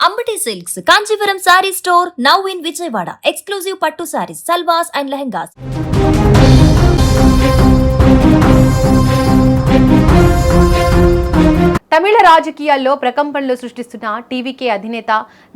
Ambati Silks, Kanchipuram Saree Store, now in Vijayawada. Exclusive Pattu Sarees, Salwas and Lehengas. తమిళ రాజకీయాల్లో ప్రకంపనలు సృష్టిస్తున్న TVK అధినేత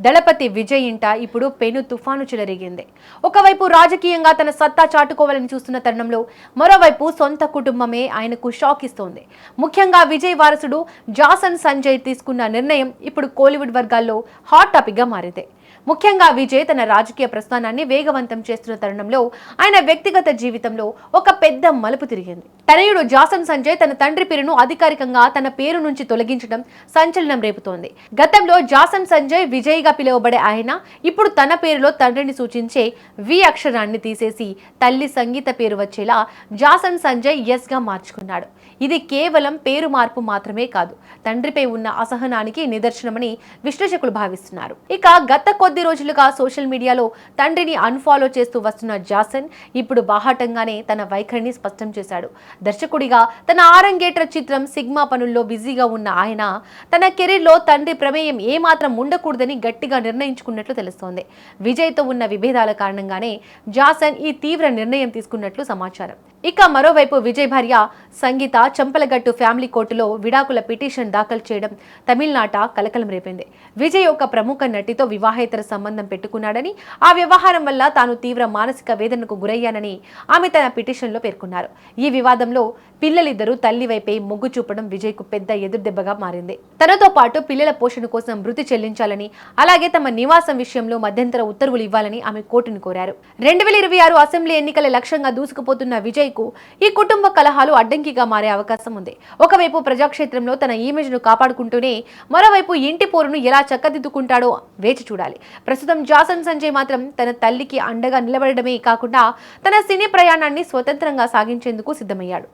దళపతి విజయ్ ఇంట ఇప్పుడు పెను తుఫాను చెలరేగింది. ఒకవైపు రాజకీయంగా తన సత్తా చాటుకోవాలని చూస్తున్న తరుణంలో మరోవైపు సొంత కుటుంబమే ఆయనకు షాక్ ఇస్తోంది. ముఖ్యంగా విజయ్ వారసుడు జాసన్ సంజయ్ తీసుకున్న నిర్ణయం ఇప్పుడు కోలీవుడ్ వర్గాల్లో హాట్ టాపిక్ గా మారింది. ముఖ్యంగా విజయ్ తన రాజకీయ ప్రస్థానాన్ని వేగవంతం చేస్తున్న తరుణంలో ఆయన వ్యక్తిగత జీవితంలో ఒక పెద్ద మలుపు తిరిగింది. తనయుడు జాసన్ సంజయ్ తన తండ్రి పేరును అధికారికంగా తన పేరు నుంచి తొలగించడం సంచలనం రేపుతోంది. గతంలో జాసన్ సంజయ్ విజయ్ గా పిలువబడే ఆయన ఇప్పుడు తన పేరులో తండ్రిని సూచించే వి అక్షరాన్ని తీసేసి తల్లి సంగీత పేరు వచ్చేలా జాసన్ సంజయ్ ఎస్ గా మార్చుకున్నాడు. ఇది కేవలం పేరు మార్పు మాత్రమే కాదు, తండ్రిపై ఉన్న అసహనానికి నిదర్శనమని విశ్లేషకులు భావిస్తున్నారు. ఇక గత కొద్ది రోజులుగా సోషల్ మీడియాలో తండ్రిని అన్ఫాలో చేస్తూ వస్తున్న జాసన్ ఇప్పుడు బాహాటంగానే తన వైఖరిని స్పష్టం చేశాడు. దర్శకుడిగా తన ఆరంగేట్ర చిత్రం సిగ్మా పనుల్లో బిజీగా ఉన్న ఆయన తన కెరీర్లో తండ్రి ప్రమేయం ఏమాత్రం ఉండకూడదని గట్టిగా నిర్ణయించుకున్నట్లు తెలుస్తోంది. విజయ్తో ఉన్న విభేదాల కారణంగానే జాసన్ ఈ తీవ్ర నిర్ణయం తీసుకున్నట్లు సమాచారం. ఇక మరోవైపు విజయ్ భార్య సంగీత చంపలగట్టు ఫ్యామిలీ కోర్టులో విడాకుల పిటిషన్ దాఖలు చేయడం తమిళనాట కలకలం రేపింది. విజయ్ ఒక ప్రముఖ నటితో వివాహేతర సంబంధం పెట్టుకున్నాడని, ఆ వ్యవహారం వల్ల తాను తీవ్ర మానసిక వేదనకు గురయ్యానని ఆమె తన పిటిషన్లో పేర్కొన్నారు. ఈ వివాదంలో పిల్లలిద్దరూ తల్లి వైపే మొగ్గు చూపడం విజయ్కు పెద్ద ఎదురుదెబ్బగా మారింది. తనతో పాటు పిల్లల పోషణ కోసం భృతి చెల్లించాలని, అలాగే తమ నివాసం విషయంలో మధ్యంతర ఉత్తర్వులు ఇవ్వాలని ఆమె కోర్టును కోరారు. 2026 అసెంబ్లీ ఎన్నికల లక్ష్యంగా దూసుకుపోతున్న విజయ్ ఈ కుటుంబ కలహాలు అడ్డంకిగా మారే అవకాశం ఉంది. ఒకవైపు ప్రజాక్షేత్రంలో తన ఇమేజ్ ను కాపాడుకుంటూనే మరోవైపు ఇంటి పోరును ఎలా చక్కదిద్దుకుంటాడో వేచి చూడాలి. ప్రస్తుతం జాసన్ సంజయ్ మాత్రం తన తల్లికి అండగా నిలబడమే కాకుండా తన సినీ ప్రయాణాన్ని స్వతంత్రంగా సాగించేందుకు సిద్ధమయ్యాడు.